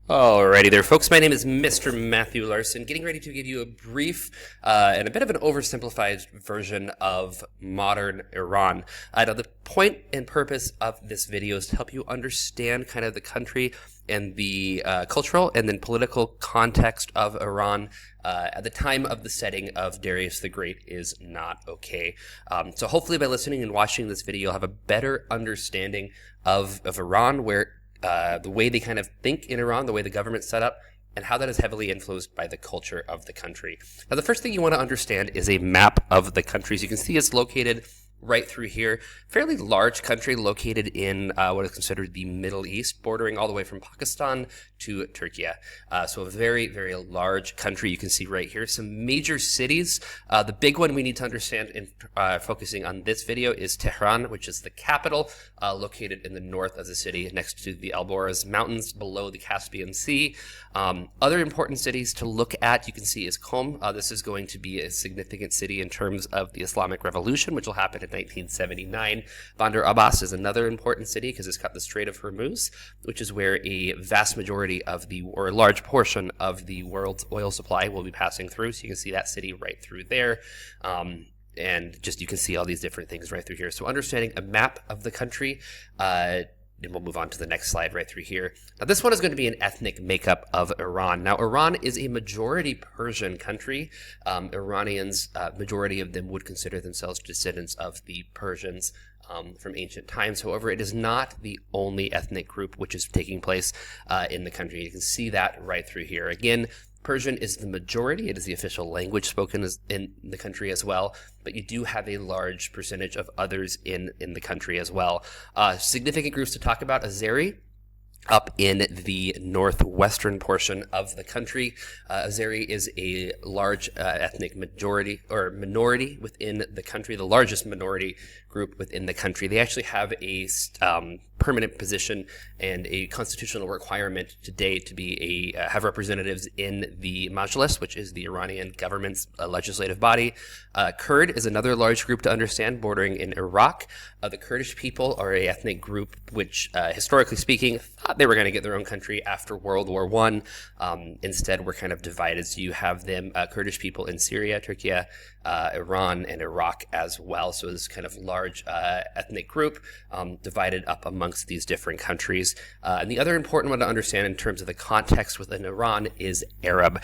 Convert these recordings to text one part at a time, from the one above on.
Alrighty there, folks. My name is Mr. Matthew Larson, getting ready to give you a brief and a bit of an oversimplified version of modern Iran. Now, the point and purpose of this video is to help you understand kind of the country and the cultural and then political context of Iran at the time of the setting of Darius the Great is not okay. So hopefully by listening and watching this video, you'll have a better understanding of Iran, where the way they kind of think in Iran, the way the government's set up, and how that is heavily influenced by the culture of the country. Now, the first thing you want to understand is a map of the country. As you can see, it's located right through here. Fairly large country located in what is considered the Middle East, bordering all the way from Pakistan to Turkey. So a very, very large country. You can see right here some major cities. The big one we need to understand in focusing on this video is Tehran, which is the capital, located in the north of the city next to the Alborz Mountains below the Caspian Sea. Other important cities to look at, you can see, is Qom. This is going to be a significant city in terms of the Islamic Revolution, which will happen in 1979. Bandar Abbas is another important city because it's got the Strait of Hormuz, which is where a vast majority of or a large portion of the world's oil supply will be passing through. So you can see that city right through there. And just you can see all these different things right through here. So understanding a map of the country, and we'll move on to the next slide right through here. Now, this one is going to be an ethnic makeup of Iran. Now, Iran is a majority Persian country. Iranians, majority of them would consider themselves descendants of the Persians from ancient times. However, it is not the only ethnic group which is taking place in the country. You can see that right through here. Again, Persian is the majority. It is the official language spoken in the country as well, but you do have a large percentage of others in the country as well. Significant groups to talk about: Azeri, up in the northwestern portion of the country. Azeri is a large ethnic majority or minority within the country, the largest minority group within the country. They actually have a permanent position and a constitutional requirement today to be have representatives in the Majlis, which is the Iranian government's legislative body. Kurd is another large group to understand, bordering in Iraq. The Kurdish people are an ethnic group which, historically speaking, thought they were going to get their own country after World War I. Instead, we're kind of divided. So you have them, Kurdish people in Syria, Turkey, Iran, and Iraq as well. So this kind of large ethnic group divided up amongst these different countries. And the other important one to understand in terms of the context within Iran is Arab.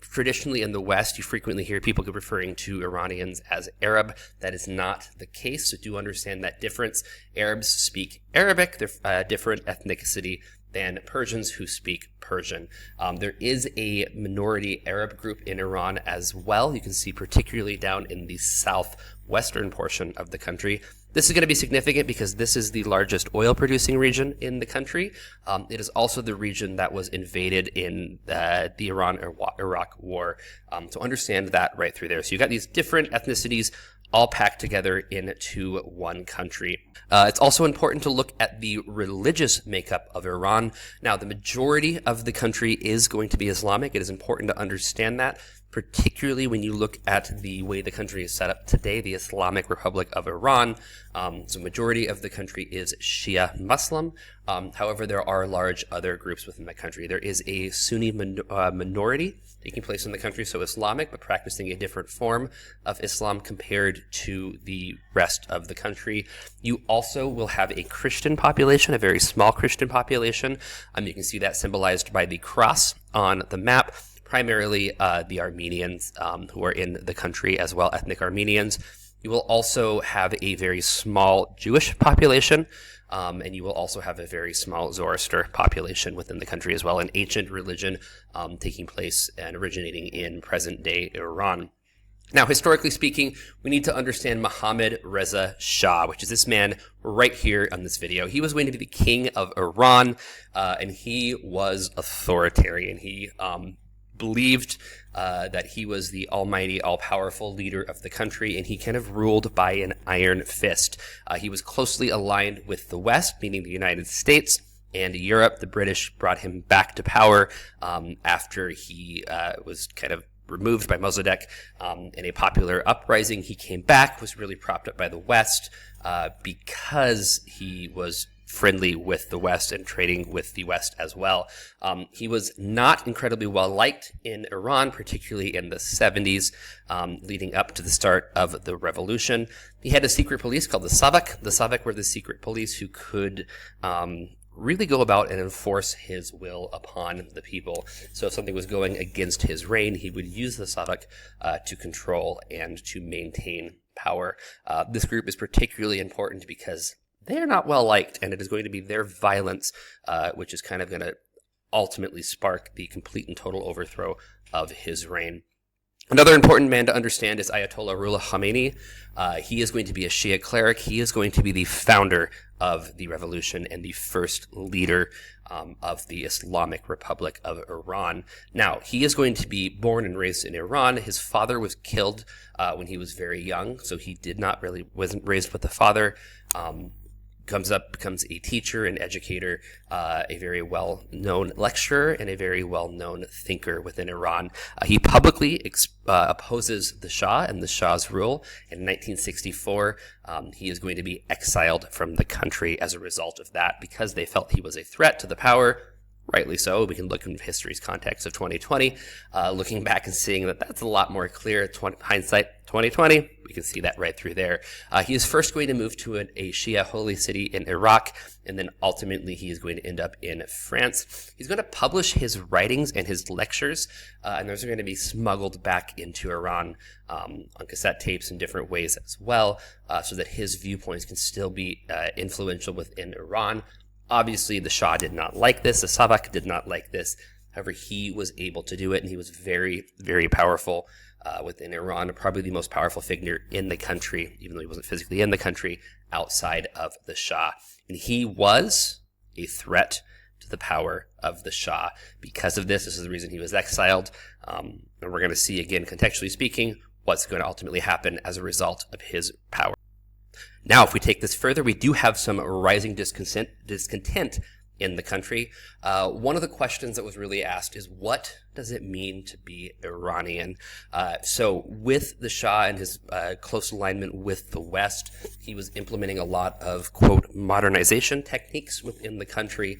Traditionally in the West, you frequently hear people referring to Iranians as Arab. That is not the case, so do understand that difference. Arabs speak Arabic. They're a different ethnicity than Persians who speak Persian. There is a minority Arab group in Iran as well. You can see particularly down in the southwestern portion of the country. This is going to be significant because this is the largest oil producing region in the country. It is also the region that was invaded in the Iran-Iraq war. So understand that right through there. So you've got these different ethnicities all packed together into one country. It's also important to look at the religious makeup of Iran. Now, the majority of the country is going to be Islamic. It is important to understand that, particularly when you look at the way the country is set up today, the Islamic Republic of Iran. So majority of the country is Shia Muslim. However, there are large other groups within the country. There is a Sunni minority taking place in the country, so Islamic, but practicing a different form of Islam compared to the rest of the country. You also will have a Christian population, a very small Christian population. You can see that symbolized by the cross on the map. Primarily the Armenians who are in the country as well, ethnic Armenians. You will also have a very small Jewish population, and you will also have a very small Zoroaster population within the country as well, an ancient religion taking place and originating in present-day Iran. Now, historically speaking, we need to understand Mohammad Reza Shah, which is this man right here on this video. He was going to be the king of Iran, and he was authoritarian. He believed that he was the almighty, all-powerful leader of the country, and he kind of ruled by an iron fist. He was closely aligned with the West, meaning the United States, and Europe. The British brought him back to power after he was kind of removed by Mossadegh in a popular uprising. He came back, was really propped up by the West because he was friendly with the West and trading with the West as well. He was not incredibly well liked in Iran, particularly in the 70s, leading up to the start of the revolution. He had a secret police called the Savak. The Savak were the secret police who could really go about and enforce his will upon the people. So if something was going against his reign, he would use the Savak to control and to maintain power. This group is particularly important because they are not well liked, and it is going to be their violence which is kind of going to ultimately spark the complete and total overthrow of his reign. Another important man to understand is Ayatollah Ruhollah Khomeini. He is going to be a Shia cleric. He is going to be the founder of the revolution and the first leader of the Islamic Republic of Iran. Now, he is going to be born and raised in Iran. His father was killed when he was very young, so he wasn't raised with a father. Comes up, becomes a teacher, an educator, a very well-known lecturer, and a very well-known thinker within Iran. He publicly opposes the Shah and the Shah's rule. In 1964, he is going to be exiled from the country as a result of that because they felt he was a threat to the power. Rightly so. We can look in history's context of 2020, looking back and seeing that that's a lot more clear. Hindsight 2020, we can see that right through there. He is first going to move to a Shia holy city in Iraq, and then ultimately he is going to end up in France. He's going to publish his writings and his lectures, and those are going to be smuggled back into Iran on cassette tapes in different ways as well, so that his viewpoints can still be influential within Iran. Obviously, the Shah did not like this. The Savak did not like this. However, he was able to do it, and he was very, very powerful within Iran, probably the most powerful figure in the country, even though he wasn't physically in the country, outside of the Shah. And he was a threat to the power of the Shah. Because of this is the reason he was exiled. And we're going to see, again, contextually speaking, what's going to ultimately happen as a result of his power. Now, if we take this further, we do have some rising discontent in the country. One of the questions that was really asked is, what does it mean to be Iranian? So with the Shah and his close alignment with the West, he was implementing a lot of, quote, modernization techniques within the country.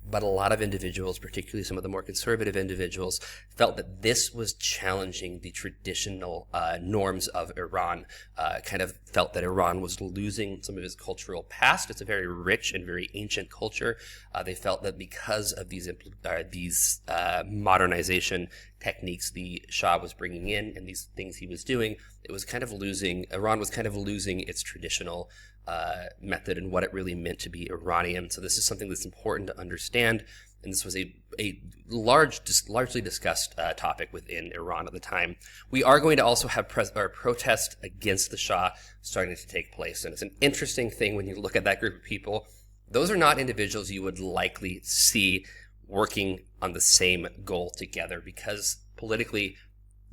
But a lot of individuals, particularly some of the more conservative individuals, felt that this was challenging the traditional norms of Iran, kind of felt that Iran was losing some of its cultural past. It's a very rich and very ancient culture. They felt that because of these modernization techniques the Shah was bringing in and these things he was doing, Iran was kind of losing its traditional method and what it really meant to be Iranian. So this is something that's important to understand, and this was a largely discussed topic within Iran at the time. We are going to also have protests against the Shah starting to take place, and it's an interesting thing when you look at that group of people. Those are not individuals you would likely see working on the same goal together because politically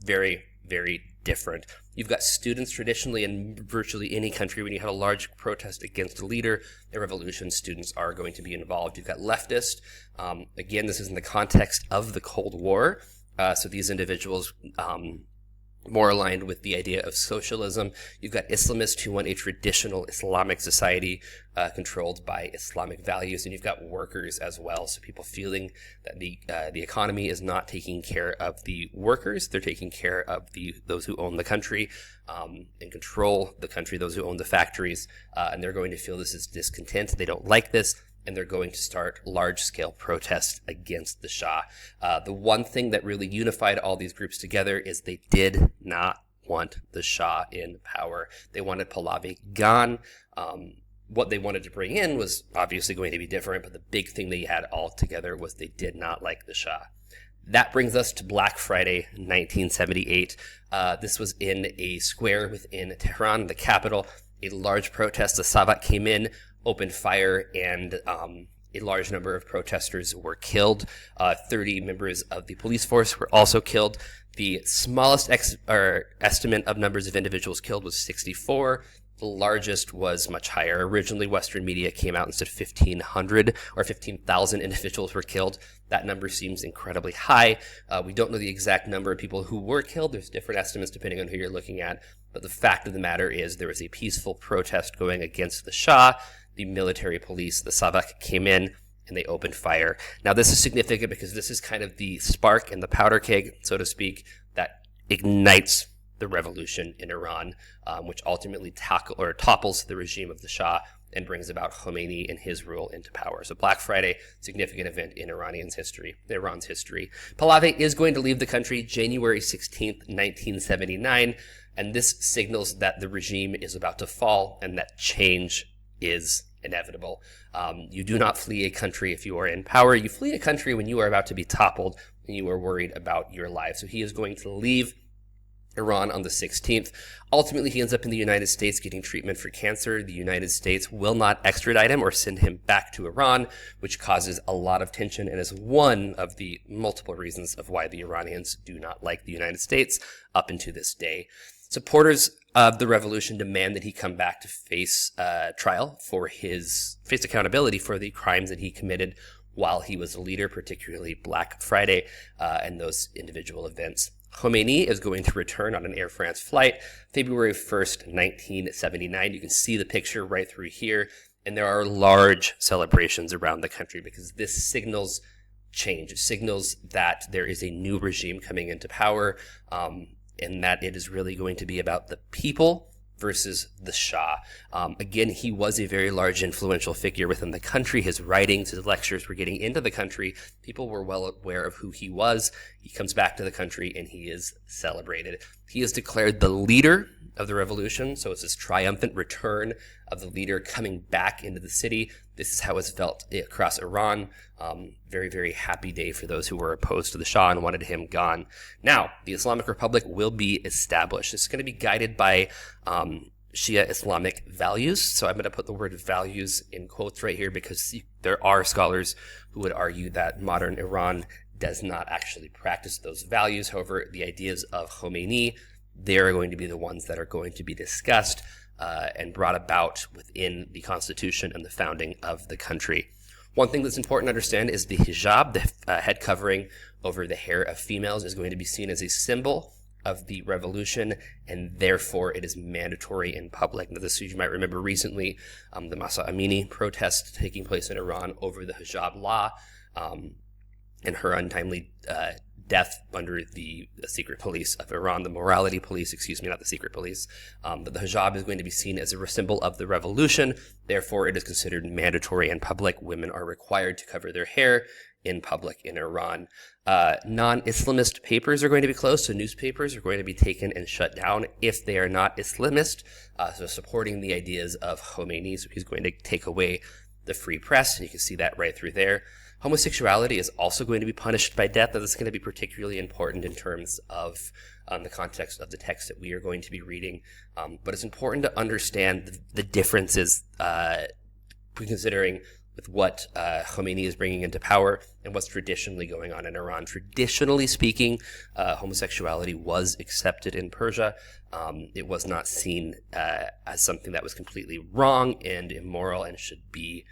very, very different. You've got students traditionally in virtually any country. When you have a large protest against a leader, a revolution, students are going to be involved. You've got leftists. Again, this is in the context of the Cold War. So these individuals more aligned with the idea of socialism. You've got Islamists who want a traditional Islamic society controlled by Islamic values, and you've got workers as well. So people feeling that the economy is not taking care of the workers; they're taking care of those who own the country and control the country, those who own the factories, and they're going to feel this is discontent. They don't like this, and they're going to start large-scale protests against the Shah. The one thing that really unified all these groups together is they did not want the Shah in power. They wanted Pahlavi gone. What they wanted to bring in was obviously going to be different, but the big thing they had all together was they did not like the Shah. That brings us to Black Friday, 1978. This was in a square within Tehran, the capital. A large protest. The Savak came in, opened fire, and a large number of protesters were killed. 30 members of the police force were also killed. The smallest estimate of numbers of individuals killed was 64. The largest was much higher. Originally, Western media came out and said 1,500 or 15,000 individuals were killed. That number seems incredibly high. We don't know the exact number of people who were killed. There's different estimates depending on who you're looking at. But the fact of the matter is there was a peaceful protest going against the Shah. the military police, the Savak, came in and they opened fire. Now, this is significant because this is kind of the spark in the powder keg, so to speak, that ignites the revolution in Iran, which ultimately topples the regime of the Shah and brings about Khomeini and his rule into power. So Black Friday, significant event in Iran's history. Pahlavi is going to leave the country January 16th, 1979, and this signals that the regime is about to fall and that change is inevitable. You do not flee a country if you are in power. You flee a country when you are about to be toppled and you are worried about your life. So he is going to leave Iran on the 16th. Ultimately, he ends up in the United States getting treatment for cancer. The United States will not extradite him or send him back to Iran, which causes a lot of tension and is one of the multiple reasons of why the Iranians do not like the United States up into this day. Supporters of the revolution demand that he come back to face trial for face accountability for the crimes that he committed while he was a leader, particularly Black Friday and those individual events. Khomeini is going to return on an Air France flight February 1st, 1979. You can see the picture right through here, and there are large celebrations around the country because this signals change. It signals that there is a new regime coming into power, and that it is really going to be about the people versus the Shah. Again, he was a very large influential figure within the country. His writings, his lectures were getting into the country. People were well aware of who he was. He comes back to the country and he is celebrated. He is declared the leader of the revolution. So it's this triumphant return of the leader coming back into the city. This is how it's felt across Iran. Very, very happy day for those who were opposed to the Shah and wanted him gone. Now, the Islamic Republic will be established. It's going to be guided by Shia Islamic values. So I'm going to put the word values in quotes right here because there are scholars who would argue that modern Iran does not actually practice those values. However, the ideas of Khomeini, they're going to be the ones that are going to be discussed and brought about within the constitution and the founding of the country. One thing that's important to understand is the hijab, the head covering over the hair of females, is going to be seen as a symbol of the revolution, and therefore it is mandatory in public. Now, this, you might remember recently, the Masa Amini protest taking place in Iran over the hijab law and her untimely death under the secret police of Iran, the morality police, not the secret police. But the hijab is going to be seen as a symbol of the revolution. Therefore, it is considered mandatory in public. Women are required to cover their hair in public in Iran. Non-Islamist papers are going to be closed, so newspapers are going to be taken and shut down if they are not Islamist, so supporting the ideas of Khomeini. So he's going to take away the free press, and you can see that right through there. Homosexuality is also going to be punished by death. Now, this is going to be particularly important in terms of the context of the text that we are going to be reading. But it's important to understand the differences considering with what Khomeini is bringing into power and what's traditionally going on in Iran. Traditionally speaking, homosexuality was accepted in Persia. It was not seen as something that was completely wrong and immoral and should be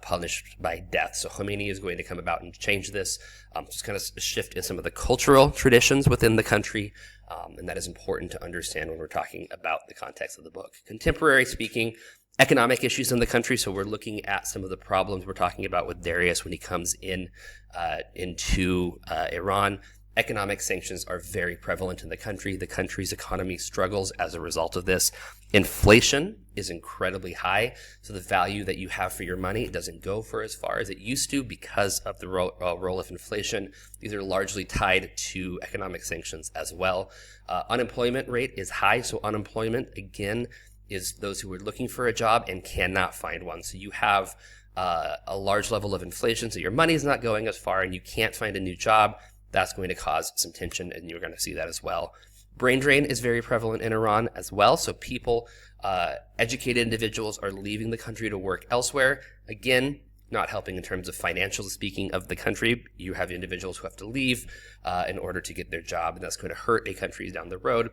punished by death. So Khomeini is going to come about and change this, just kind of shift in some of the cultural traditions within the country, and that is important to understand when we're talking about the context of the book. Contemporary speaking, economic issues in the country. So we're looking at some of the problems we're talking about with Darius when he comes into Iran. Economic sanctions are very prevalent in the country. The country's economy struggles as a result of this. Inflation is incredibly high. So the value that you have for your money doesn't go for as far as it used to because of the role of inflation. These are largely tied to economic sanctions as well. Unemployment rate is high. So unemployment, again, is those who are looking for a job and cannot find one. So you have a large level of inflation, so your money is not going as far and you can't find a new job. That's going to cause some tension, and you're going to see that as well. Brain drain is very prevalent in Iran as well. So people, educated individuals are leaving the country to work elsewhere. Again, not helping in terms of financial speaking of the country. You have individuals who have to leave in order to get their job, and that's going to hurt a country down the road.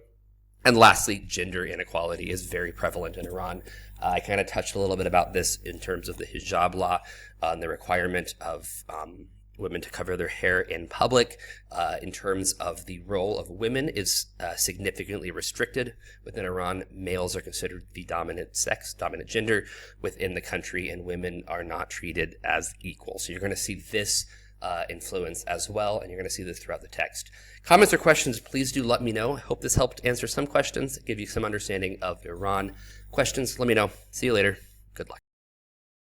And lastly, gender inequality is very prevalent in Iran. I kind of touched a little bit about this in terms of the hijab law and the requirement of women to cover their hair in public. In terms of the role of women is significantly restricted. Within Iran, males are considered the dominant sex, dominant gender within the country, and women are not treated as equal. So you're going to see this influence as well, and you're going to see this throughout the text. Comments or questions, please do let me know. I hope this helped answer some questions, give you some understanding of Iran. Questions, let me know. See you later. Good luck.